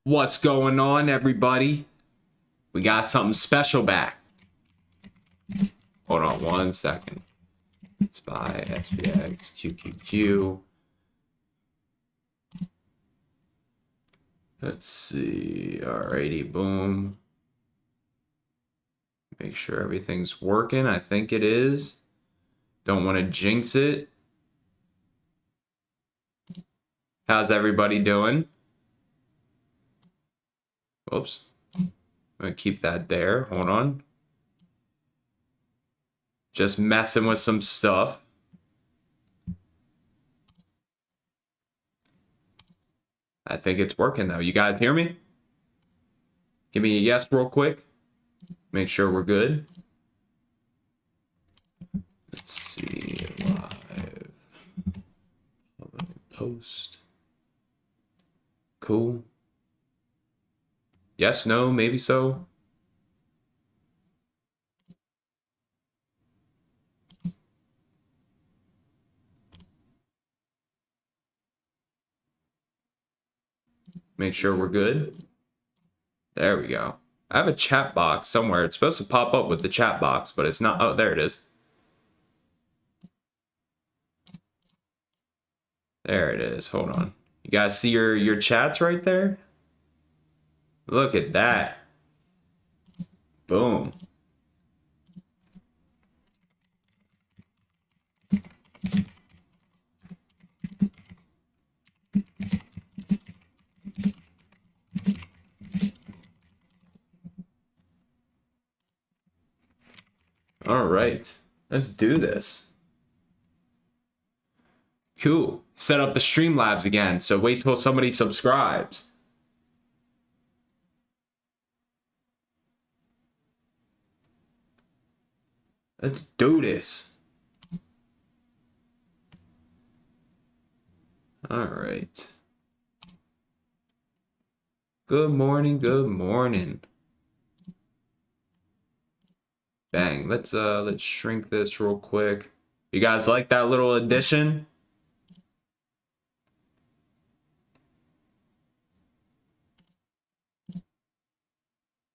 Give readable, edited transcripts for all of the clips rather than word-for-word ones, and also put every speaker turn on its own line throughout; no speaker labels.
What's going on, everybody? We got something special back. Hold on 1 second. SPY, SPX, QQQ. Let's see. Alrighty, boom. Make sure everything's working. I think it is. Don't want to jinx it. How's everybody doing? Oops. I'm going to keep that there. Hold on. Just messing with some stuff. I think it's working though. You guys hear me? Give me a yes real quick. Make sure we're good. Let's see. Live. Post. Cool. Yes, no, maybe so. Make sure we're good. There we go. I have a chat box somewhere. It's supposed to pop up with the chat box, but it's not. Oh, there it is. There it is. Hold on. You guys see your chats right there? Look at that. Boom. All right, let's do this. Cool. Set up the Streamlabs again, so wait till somebody subscribes. Let's do this. All right. Good morning, good morning. Bang. Let's shrink this real quick. You guys like that little addition?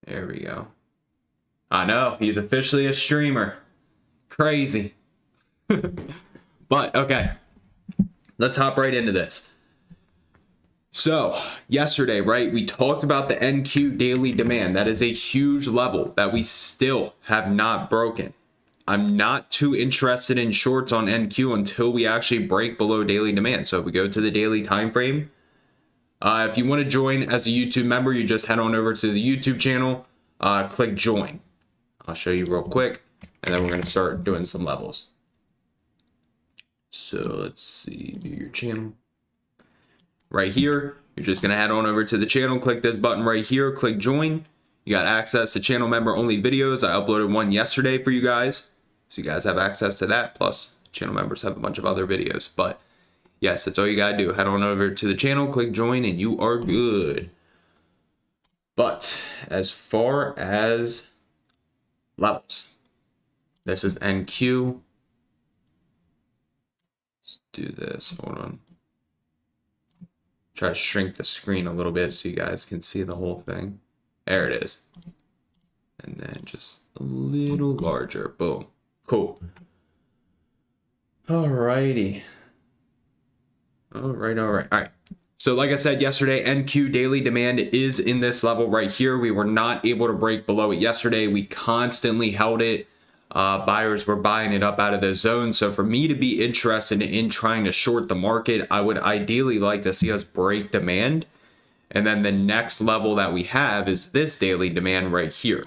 There we go. I know, he's officially a streamer. Crazy. But okay, let's hop right into this. So yesterday, right, we talked about the NQ daily demand. That is a huge level that we still have not broken. I'm not too interested in shorts on NQ until we actually break below daily demand. So if we go to the daily time frame, if you want to join as a YouTube member, you just head on over to the YouTube channel, click join. I'll show you real quick, and then we're going to start doing some levels. So let's see, view your channel. Right here, you're just going to head on over to the channel, click this button right here, click join. You got access to channel member only videos. I uploaded one yesterday for you guys, so you guys have access to that. Plus, channel members have a bunch of other videos. But yes, that's all you got to do. Head on over to the channel, click join, and you are good. But as far as levels, this is NQ. Let's do this. Hold on. Try to shrink the screen a little bit so you guys can see the whole thing. There it is. And then just a little larger. Boom. Cool. Alrighty. All right. So like I said yesterday, NQ daily demand is in this level right here. We were not able to break below it yesterday. We constantly held it. Buyers were buying it up out of the zone. So for me to be interested in trying to short the market, I would ideally like to see us break demand. And then the next level that we have is this daily demand right here,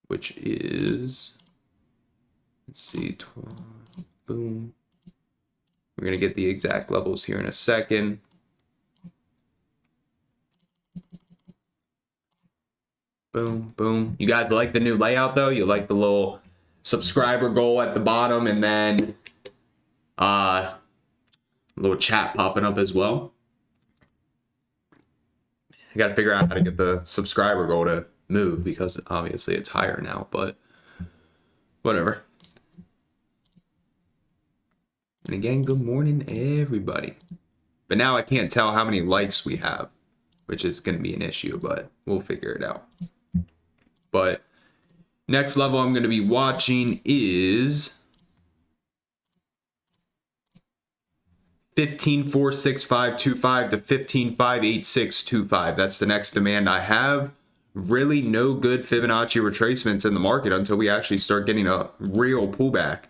which is, let's see, 12, boom. We're going to get the exact levels here in a second. Boom, boom. You guys like the new layout though? You like the little subscriber goal at the bottom and then a little chat popping up as well. I got to figure out how to get the subscriber goal to move because obviously it's higher now, but whatever. And again, good morning, everybody. But now I can't tell how many likes we have, which is going to be an issue, but we'll figure it out. But next level I'm going to be watching is 15.46525 to 15.58625. That's the next demand I have. Really no good Fibonacci retracements in the market until we actually start getting a real pullback.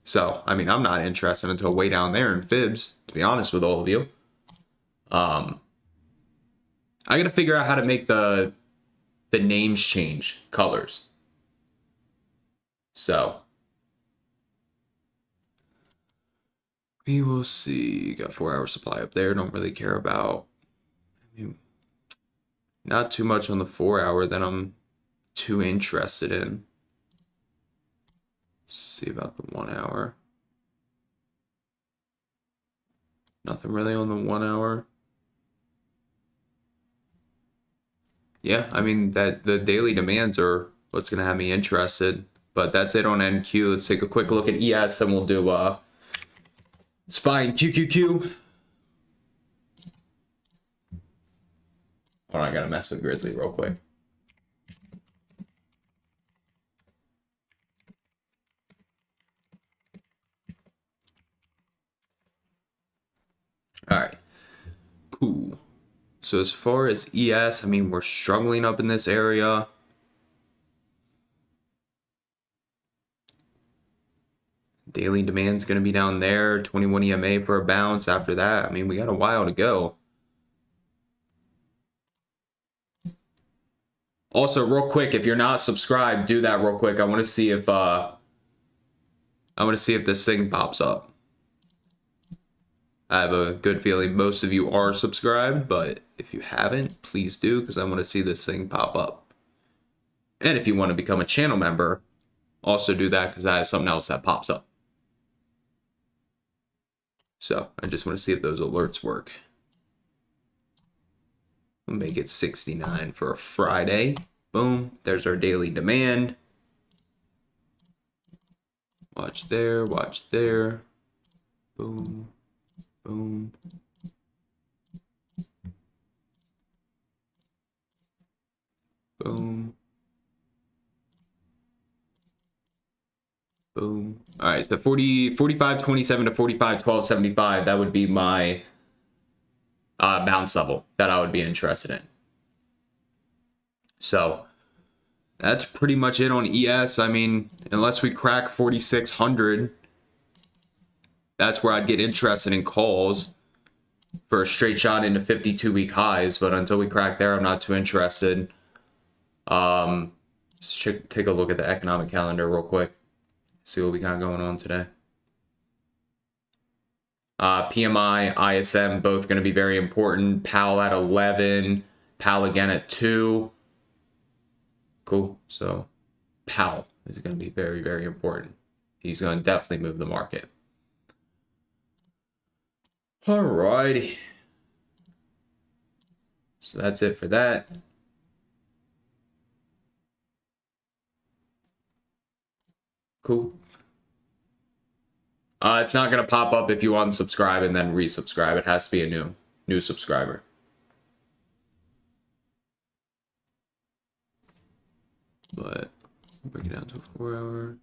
So, I mean, I'm not interested until way down there in fibs, to be honest with all of you. I got to figure out how to make the names change colors. So, we will see. Got 4-hour supply up there. Don't really care about. I mean, not too much on the 4-hour that I'm too interested in. Let's see about the 1-hour. Nothing really on the 1-hour. Yeah, I mean that the daily demands are what's gonna have me interested. But that's it on NQ. Let's take a quick look at ES, and we'll do SPY and QQQ. Hold on, I gotta mess with Grizzly real quick. All right, cool. So as far as ES, I mean, we're struggling up in this area. Daily demand's going to be down there. 21 EMA for a bounce. After that, I mean, we got a while to go. Also, real quick, if you're not subscribed, do that real quick. I want to see if this thing pops up. I have a good feeling most of you are subscribed, but if you haven't, please do, because I want to see this thing pop up. And if you want to become a channel member, also do that, because I have something else that pops up. So I just want to see if those alerts work. We'll make it 69 for a Friday. Boom. There's our daily demand. Watch there. Watch there. Boom. Boom. Boom. Boom. All right, so 45.27 to 45.12.75, that would be my bounce level that I would be interested in. So that's pretty much it on ES. I mean, unless we crack 4,600, that's where I'd get interested in calls for a straight shot into 52-week highs. But until we crack there, I'm not too interested. Let's take a look at the economic calendar real quick. See what we got going on today. PMI, ISM, both going to be very important. Powell at 11. Powell again at 2. Cool. So Powell is going to be very, very important. He's going to definitely move the market. Alrighty. So that's it for that. Cool. It's not going to pop up if you unsubscribe and then resubscribe. It has to be a new subscriber. But bring it down to a 4-hour.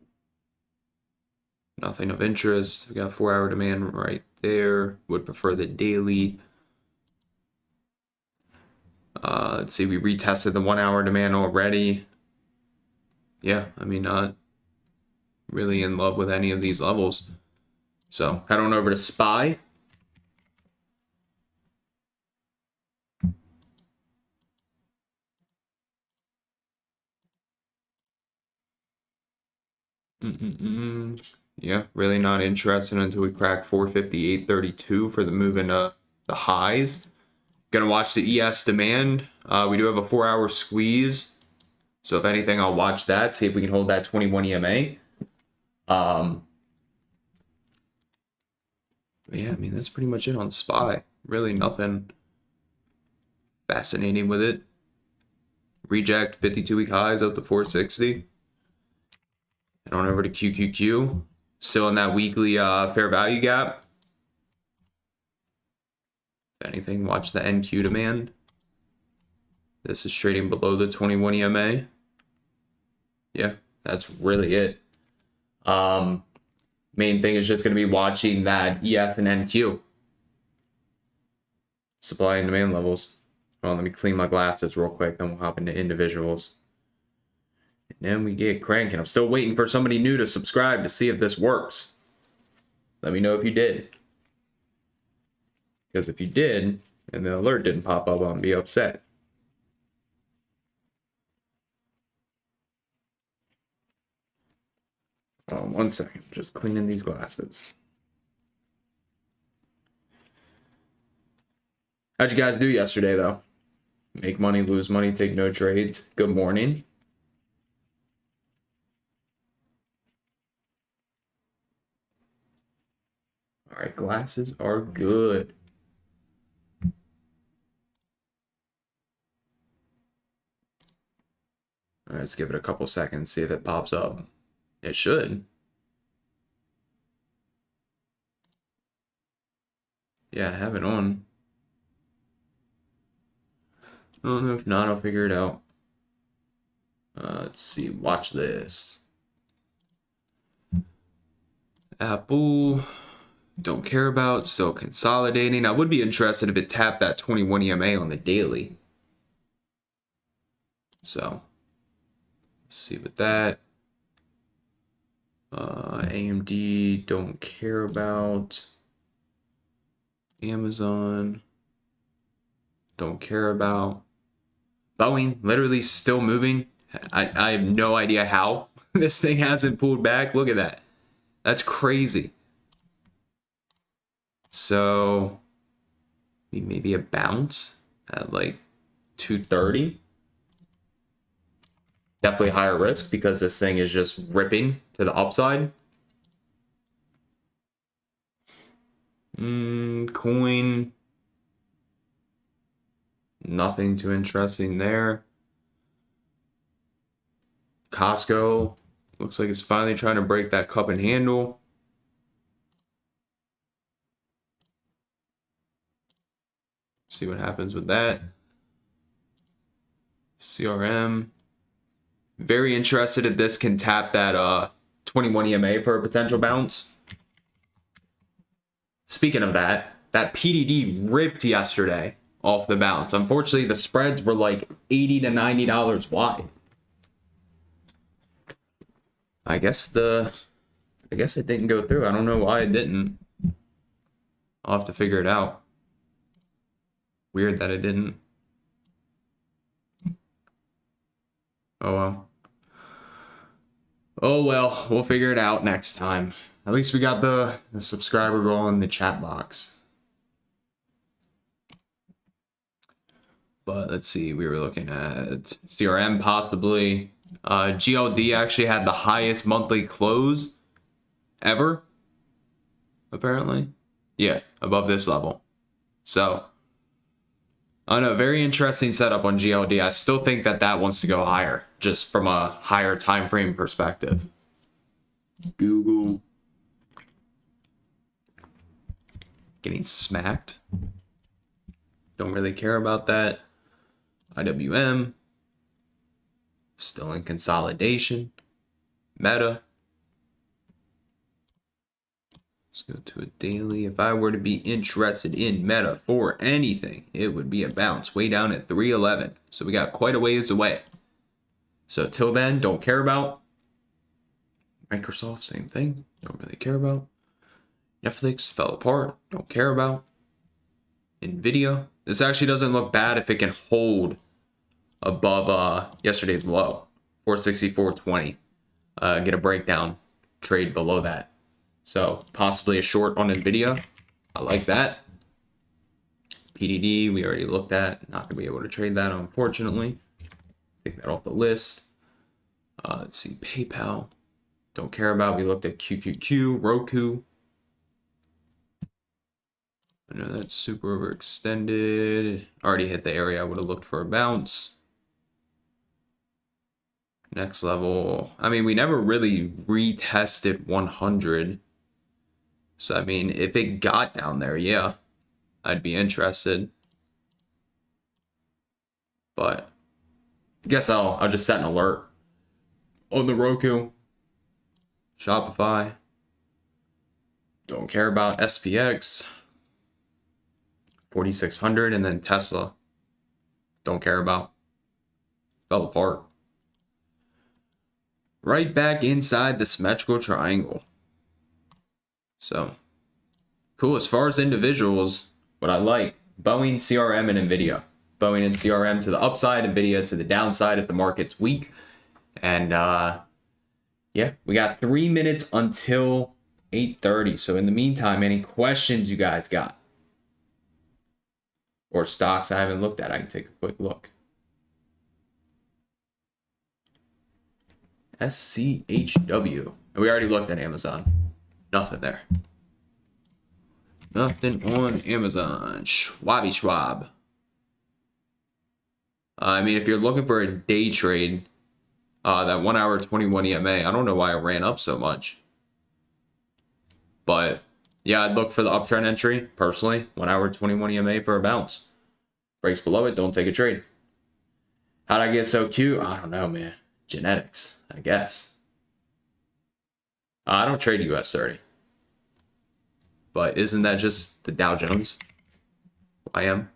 Nothing of interest. We got 4-hour demand right there. Would prefer the daily. Let's see. We retested the 1-hour demand already. Yeah, I mean, not really in love with any of these levels. So head on over to SPY. Yeah, really not interested until we crack 458.32 for the move into the highs. Gonna watch the ES demand. We do have a 4-hour squeeze. So if anything, I'll watch that, see if we can hold that 21 EMA. But yeah, I mean, that's pretty much it on SPY. Really nothing fascinating with it. Reject 52-week highs up to 460. Head on over to QQQ. Still in that weekly fair value gap. If anything, watch the NQ demand. This is trading below the 21 EMA. Yeah, that's really it. Main thing is just going to be watching that ES and NQ. Supply and demand levels. Well, let me clean my glasses real quick, then we'll hop into individuals. And then we get cranking. I'm still waiting for somebody new to subscribe to see if this works. Let me know if you did. Because if you did, and the alert didn't pop up, I'll be upset. Oh, 1 second. Just cleaning these glasses. How'd you guys do yesterday, though? Make money, lose money, take no trades. Good morning. All right, glasses are good. All right, let's give it a couple seconds, see if it pops up. It should. Yeah, I have it on. I don't know, if not, I'll figure it out. Let's see, watch this. Apple, don't care about, still consolidating. I would be interested if it tapped that 21 EMA on the daily. So, let's see with that. AMD, don't care about. Amazon, don't care about. Boeing, literally still moving. I have no idea how this thing hasn't pulled back. Look at that. That's crazy. So maybe a bounce at like 230. Definitely higher risk because this thing is just ripping to the upside. Coin. Nothing too interesting there. Costco looks like it's finally trying to break that cup and handle. See what happens with that. CRM. Very interested if this can tap that 21 EMA for a potential bounce. Speaking of that, that PDD ripped yesterday off the bounce. Unfortunately, the spreads were like $80 to $90 wide. I guess it didn't go through. I don't know why it didn't. I'll have to figure it out. Weird that it didn't. Oh well. Oh well, we'll figure it out next time. At least we got the subscriber goal in the chat box. But let's see, we were looking at CRM possibly. GLD actually had the highest monthly close ever, apparently. Yeah, above this level. So, I don't know, very interesting setup on GLD. I still think that wants to go higher, just from a higher time frame perspective. Google. Getting smacked. Don't really care about that. IWM. Still in consolidation. Meta. Let's go to a daily. If I were to be interested in Meta for anything, it would be a bounce way down at 311. So we got quite a ways away. So till then, don't care about. Microsoft, same thing. Don't really care about. Netflix fell apart. Don't care about. Nvidia. This actually doesn't look bad if it can hold above yesterday's low, 464.20. Get a breakdown trade below that. So possibly a short on Nvidia. I like that. PDD we already looked at. Not gonna be able to trade that, unfortunately. Take that off the list. Let's see, PayPal. Don't care about. We looked at QQQ, Roku. I know that's super overextended. Already hit the area I would have looked for a bounce. Next level. I mean, we never really retested 100. So, I mean, if it got down there, yeah. I'd be interested. But I guess I'll just set an alert on the Roku, Shopify. Don't care about SPX, 4600, and then Tesla. Don't care about. Fell apart. Right back inside the symmetrical triangle. So, cool. As far as individuals, what I like, Boeing, CRM, and NVIDIA. Boeing and CRM to the upside, NVIDIA to the downside if the market's weak. And, yeah, we got 3 minutes until 8:30. So in the meantime, any questions you guys got? Or stocks I haven't looked at, I can take a quick look. SCHW. And we already looked at Amazon. Nothing there. Nothing on Amazon. Schwab. I mean, if you're looking for a day trade, that 1 hour 21 EMA, I don't know why it ran up so much. But yeah, I'd look for the uptrend entry, personally. 1 hour 21 EMA for a bounce. Breaks below it, don't take a trade. How'd I get so cute? I don't know, man. Genetics, I guess. I don't trade US 30. But isn't that just the Dow Jones? I am.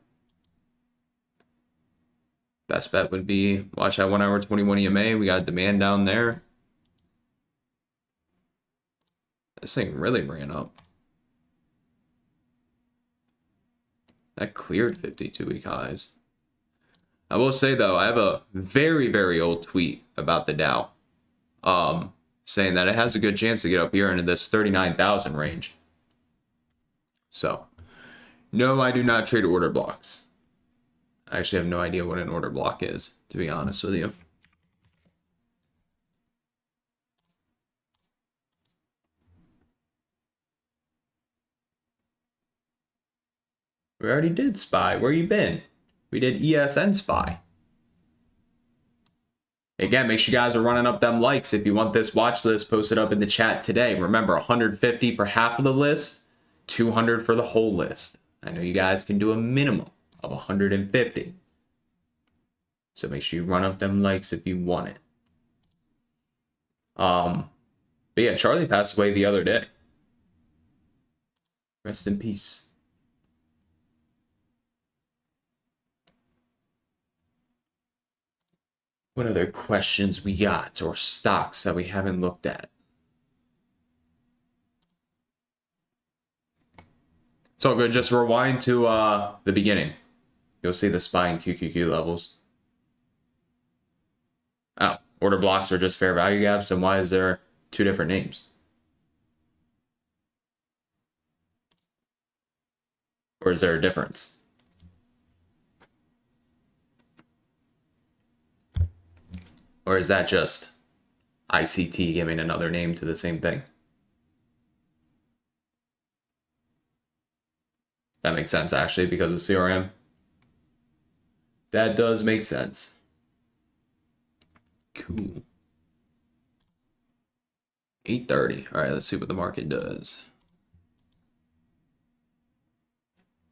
Best bet would be watch that 1 hour 21 EMA. We got demand down there. This thing really ran up. That cleared 52-week highs. I will say, though, I have a very, very old tweet about the Dow. Saying that it has a good chance to get up here into this 39,000 range. So, no, I do not trade order blocks. I actually have no idea what an order block is, to be honest with you. We already did SPY. Where you been? We did ESN SPY. Again, make sure you guys are running up them likes if you want this watch list posted up in the chat today. Remember, 150 for half of the list, 200 for the whole list. I know you guys can do a minimum of 150. So make sure you run up them likes if you want it. But yeah, Charlie passed away the other day. Rest in peace. What other questions we got or stocks that we haven't looked at? It's all good. Just rewind to the beginning. You'll see the SPY and QQQ levels. Oh, order blocks are just fair value gaps. And why is there two different names? Or is there a difference? Or is that just ICT giving another name to the same thing? That makes sense, actually, because of CRM. That does make sense. Cool. 8:30. All right, let's see what the market does.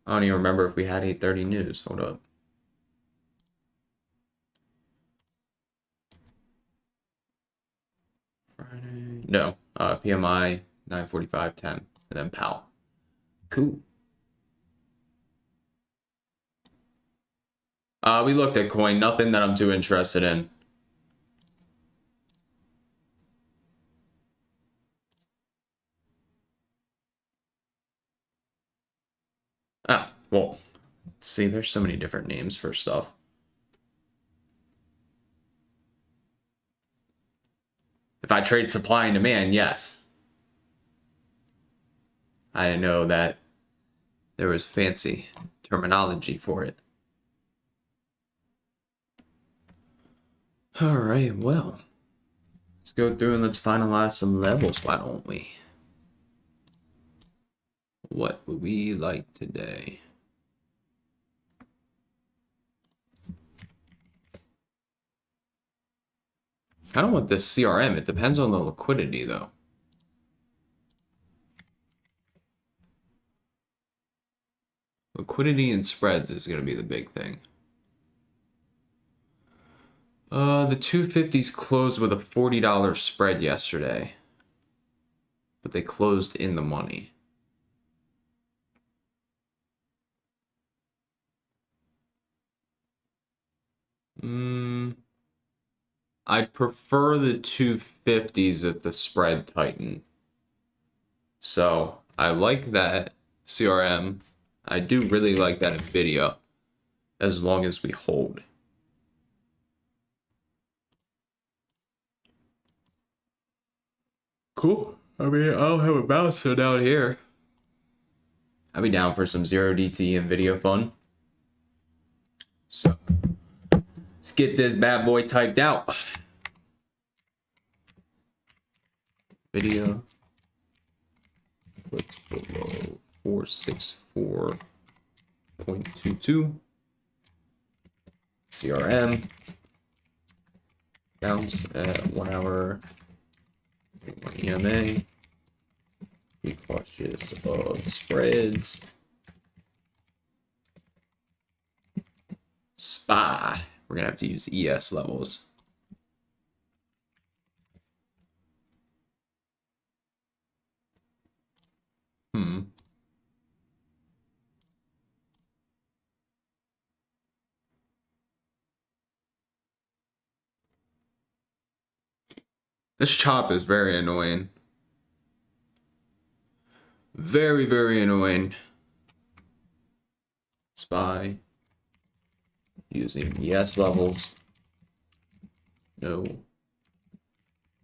I don't even remember if we had 8:30 news. Hold up. Friday. No. PMI 945.10. And then PAL. Cool. We looked at coin. Nothing that I'm too interested in. Ah, well, see, there's so many different names for stuff. If I trade supply and demand, yes. I didn't know that there was fancy terminology for it. All right, well, let's go through and let's finalize some levels, why don't we? What would we like today? I don't want this CRM. It depends on the liquidity, though. liquidity and spreads is going to be the big thing. The 250s closed with a $40 spread yesterday, but they closed in the money. I'd prefer the 250s if the spread tightened. So I like that CRM. I do really like that Nvidia, as long as we hold. Cool. I mean, I don't have a mouse so down here. I'll be down for some 0DT and video fun. So let's get this bad boy typed out. Video. What's below 464.22. CRM. Bounce at 1 hour. 1 EMA. Be cautious of spreads. SPY. We're gonna have to use ES levels. This chop is very annoying. Very, very annoying. SPY. Using ES levels. No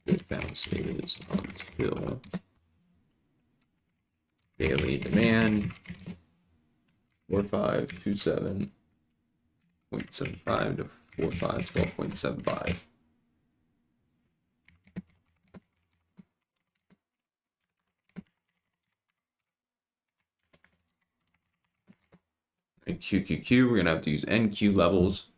good bounce is until daily demand 4527.75 to 4512.75. And QQQ, we're gonna have to use NQ levels.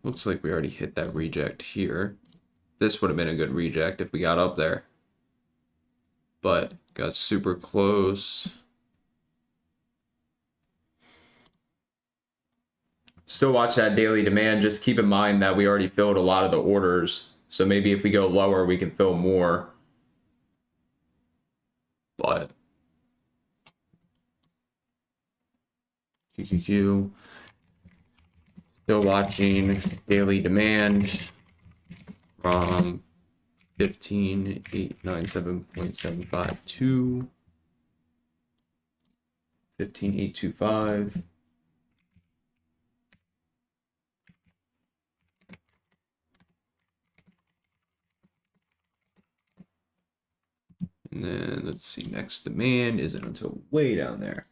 Looks like we already hit that reject here. This would have been a good reject if we got up there, but got super close. Still watch that daily demand. Just keep in mind that we already filled a lot of the orders, so maybe if we go lower we can fill more. But QQQ, still watching daily demand from 15897.75 to 15825. And then let's see, next demand isn't until way down there.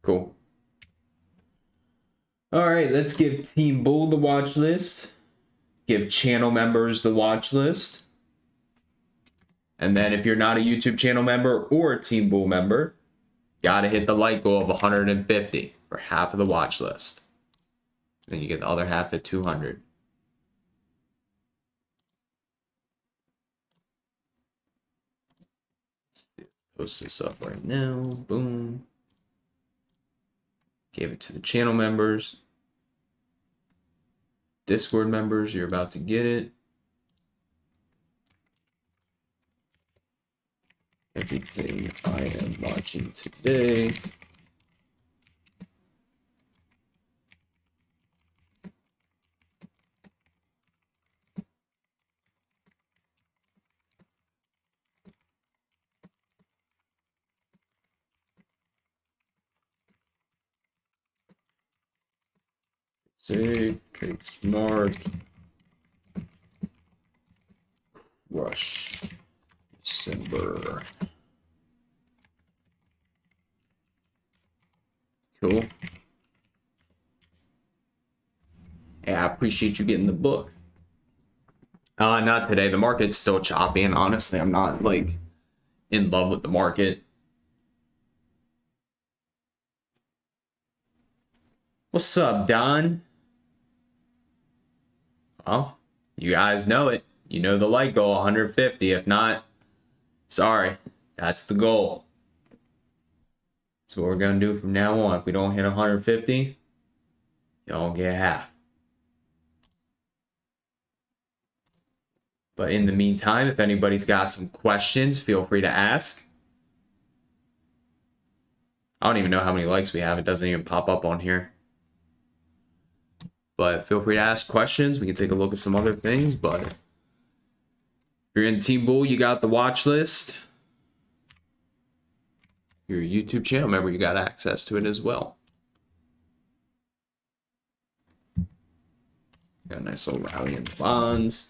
Cool. All right, let's give Team Bull the watch list. Give channel members the watch list. And then if you're not a YouTube channel member or a Team Bull member, gotta hit the like goal of 150 for half of the watch list. Then you get the other half at 200. Post this up right now. Boom. Gave it to the channel members. Discord members, you're about to get it. Everything I am watching today. Say, take smart. Rush. December. Cool. Yeah, I appreciate you getting the book. Not today. The market's still choppy, and honestly, I'm not like in love with the market. What's up, Don? Well, you guys know it. You know the light goal, 150. If not, sorry, that's the goal. That's what we're going to do from now on. If we don't hit 150, you don't get half. But in the meantime, if anybody's got some questions, feel free to ask. I don't even know how many likes we have. It doesn't even pop up on here. But feel free to ask questions. We can take a look at some other things. But if you're in Team Bull, you got the watch list. Your YouTube channel, remember, you got access to it as well. Got a nice little rally in the bonds.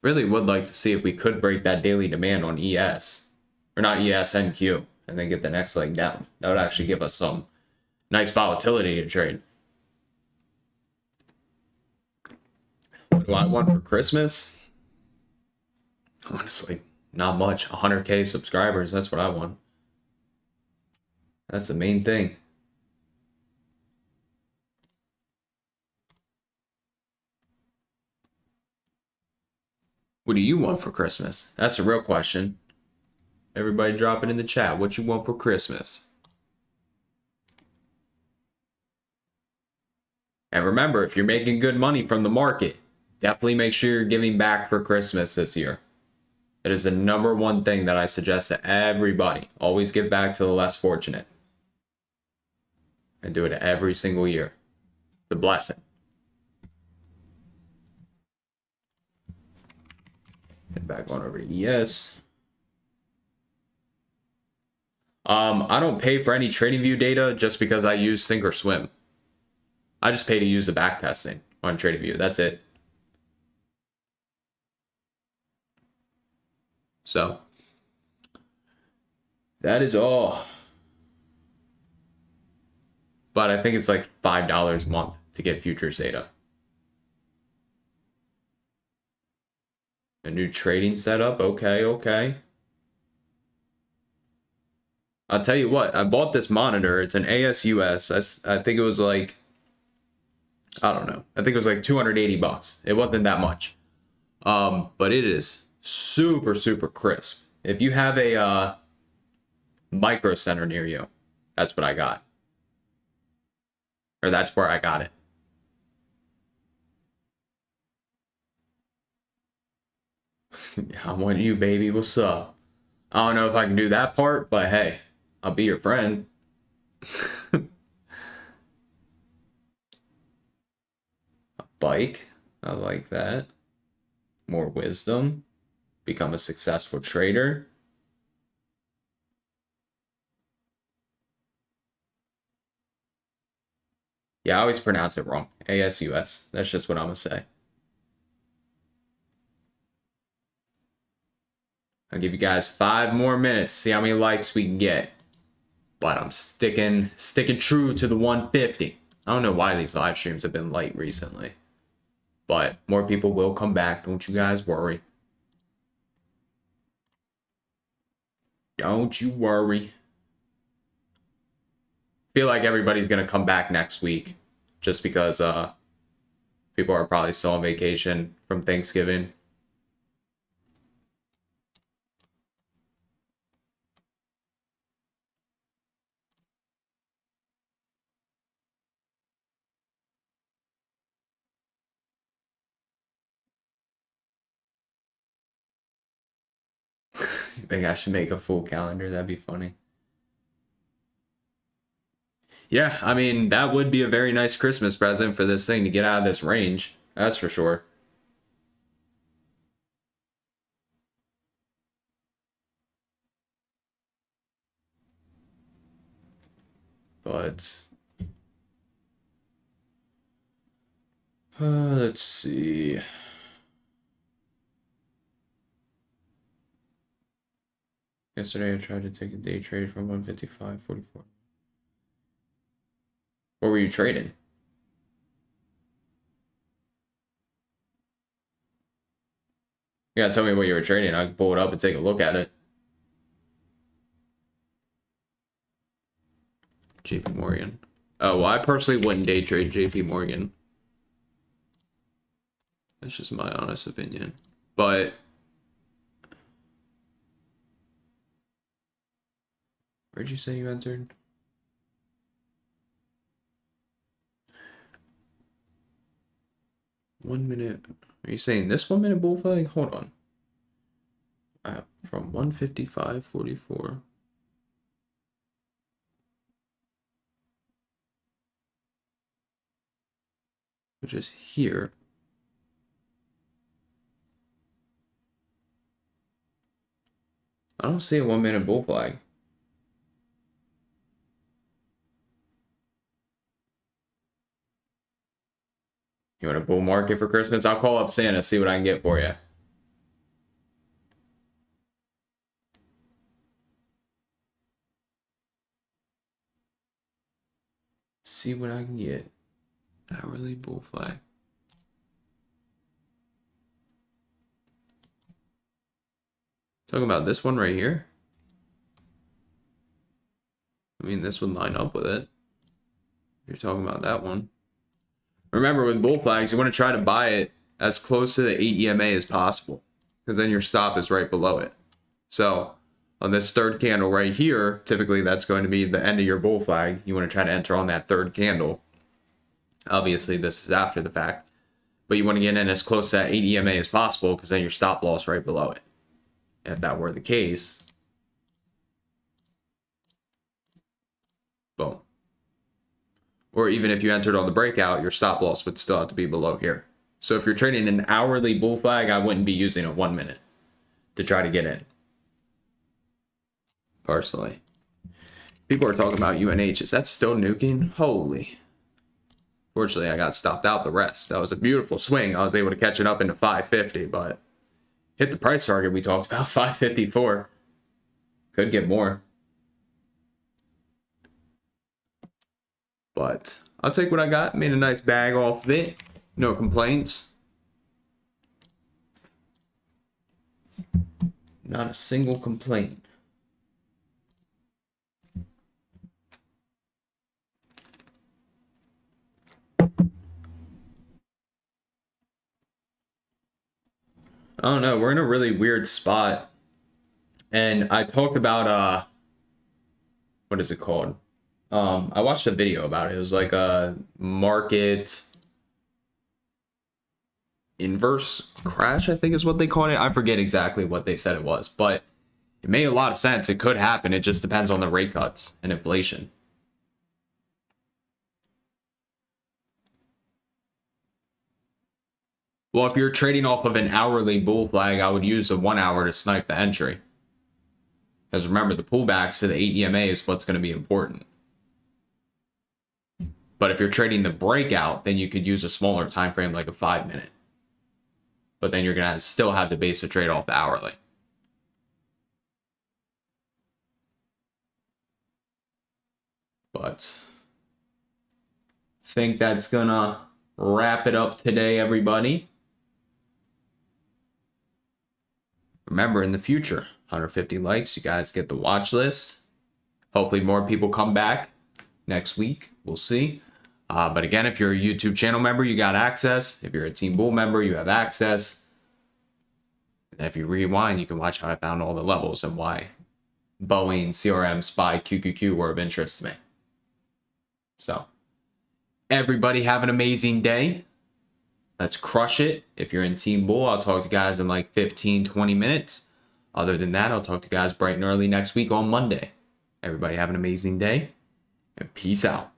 Really would like to see if we could break that daily demand on ES. Or not ES, NQ. And then get the next leg down. That would actually give us some nice volatility to trade. What do I want for Christmas? Honestly, not much. 100K subscribers, that's what I want. That's the main thing. What do you want for Christmas? That's a real question. Everybody drop it in the chat. What you want for Christmas? And remember, if you're making good money from the market, definitely make sure you're giving back for Christmas this year. It is the #1 thing that I suggest to everybody. Always give back to the less fortunate. And do it every single year. It's a blessing. Get back on over to ES. I don't pay for any TradingView data just because I use ThinkorSwim. I just pay to use the backtesting on TradingView. That's it. So that is all. But I think it's like $5 a month to get futures data. A new trading setup. Okay. I'll tell you what, I bought this monitor. It's an ASUS. I think it was like, I don't know. I think it was like 280 bucks. It wasn't that much. But it is super, super crisp. If you have a micro center near you, that's what I got. Or that's where I got it. I want you, baby. What's up? I don't know if I can do that part, but hey, I'll be your friend. A bike. I like that. More wisdom. Become a successful trader. Yeah, I always pronounce it wrong. ASUS. That's just what I'm going to say. I'll give you guys 5 more minutes. See how many likes we can get. But I'm sticking true to the 150. I don't know why these live streams have been light recently. But more people will come back. Don't you guys worry. Don't you worry. Feel like everybody's going to come back next week. Just because people are probably still on vacation from Thanksgiving. I think I should make a full calendar. That'd be funny. Yeah, I mean, that would be a very nice Christmas present for this thing to get out of this range. That's for sure. But let's see. Yesterday I tried to take a day trade from 155.44. What were you trading? You gotta tell me what you were trading. I can pull it up and take a look at it. JP Morgan. Oh, well, I personally wouldn't day trade JP Morgan. That's just my honest opinion. But where'd you say you entered? One minute. Are you saying this 1 minute bull flag? Hold on. From 155.44. Which is here. I don't see a 1 minute bull flag. You want a bull market for Christmas? I'll call up Santa, see what I can get for you. See what I can get. Hourly bull flag. Talking about this one right here. I mean, this would line up with it. You're talking about that one. Remember, with bull flags, you want to try to buy it as close to the 8 EMA as possible, because then your stop is right below it. So on this third candle right here, typically that's going to be the end of your bull flag. You want to try to enter on that third candle. Obviously, this is after the fact, but you want to get in as close to that 8 EMA as possible, because then your stop loss right below it. If that were the case, boom. Or even if you entered on the breakout, your stop loss would still have to be below here. So if you're trading an hourly bull flag, I wouldn't be using a 1 minute to try to get in. Personally. People are talking about UNH. Is that still nuking? Holy. Fortunately, I got stopped out the rest. That was a beautiful swing. I was able to catch it up into 550, but hit the price target we talked about, 554. Could get more. But I'll take what I got. Made a nice bag off of it. No complaints. Not a single complaint. I don't know. We're in a really weird spot. And I talked about, what is it called? I watched a video about it. It was like a market inverse crash, I think is what they called it. I forget exactly what they said it was, but it made a lot of sense. It could happen. It just depends on the rate cuts and inflation. Well, if you're trading off of an hourly bull flag, I would use a 1 hour to snipe the entry. Because remember, the pullbacks to the 8 EMA is what's going to be important. But if you're trading the breakout, then you could use a smaller time frame like a 5 minute. But then you're going to still have the base to trade off the hourly. But I think that's going to wrap it up today, everybody. Remember, in the future, 150 likes, you guys get the watch list. Hopefully more people come back next week. We'll see. But again, if you're a YouTube channel member, you got access. If you're a Team Bull member, you have access. And if you rewind, you can watch how I found all the levels and why Boeing, CRM, SPY, QQQ were of interest to me. So, everybody have an amazing day. Let's crush it. If you're in Team Bull, I'll talk to you guys in like 15, 20 minutes. Other than that, I'll talk to you guys bright and early next week on Monday. Everybody have an amazing day and peace out.